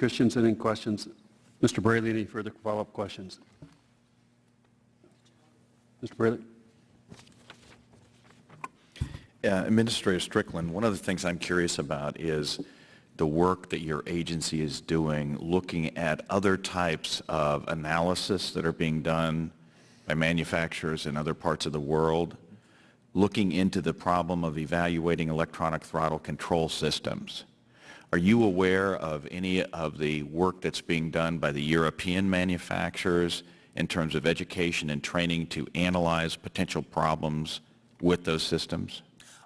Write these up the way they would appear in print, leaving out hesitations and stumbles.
Christensen. Any questions? Mr. Braley, any further follow-up questions? Mr. Braley? Administrator Strickland, one of the things I'm curious about is the work that your agency is doing looking at other types of analysis that are being done by manufacturers in other parts of the world, looking into the problem of evaluating electronic throttle control systems. Are you aware of any of the work that's being done by the European manufacturers in terms of education and training to analyze potential problems with those systems?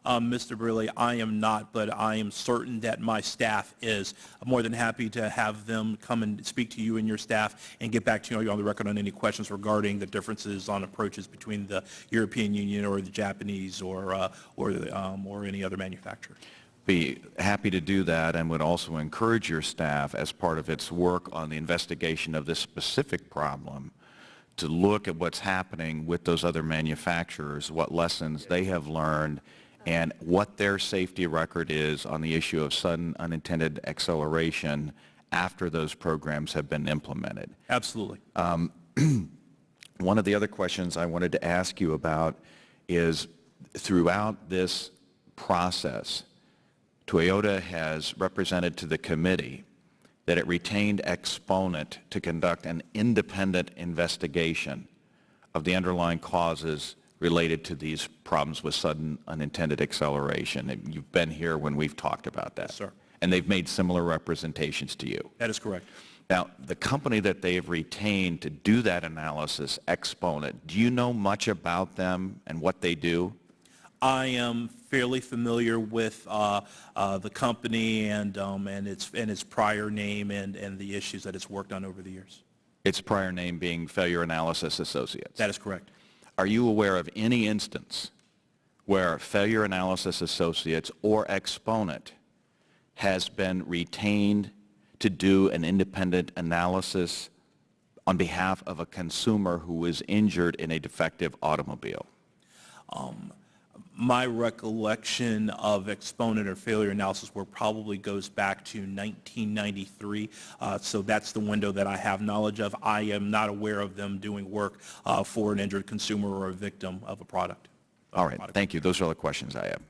Mr. Braley, I am not, but I am certain that my staff is. I'm more than happy to have them come and speak to you and your staff and get back to you on the record on any questions regarding the differences on approaches between the European Union or the Japanese or any other manufacturer. Be happy to do that, and would also encourage your staff, as part of its work on the investigation of this specific problem, to look at what's happening with those other manufacturers, what lessons they have learned, and what their safety record is on the issue of sudden unintended acceleration after those programs have been implemented. Absolutely. One of the other questions I wanted to ask you about is, throughout this process, Toyota has represented to the committee that it retained Exponent to conduct an independent investigation of the underlying causes related to these problems with sudden unintended acceleration. And you've been here when we've talked about that. Yes, sir. And they've made similar representations to you. That is correct. Now, the company that they have retained to do that analysis, Exponent, do you know much about them and what they do? I am fairly familiar with the company and its prior name and the issues that it's worked on over the years. Its prior name being Failure Analysis Associates. That is correct. Are you aware of any instance where Failure Analysis Associates or Exponent has been retained to do an independent analysis on behalf of a consumer who was injured in a defective automobile? My recollection of Exponent or failure analysis work probably goes back to 1993, so that's the window that I have knowledge of. I am not aware of them doing work for an injured consumer or a victim of a product. All right, thank you. Those are all the questions I have.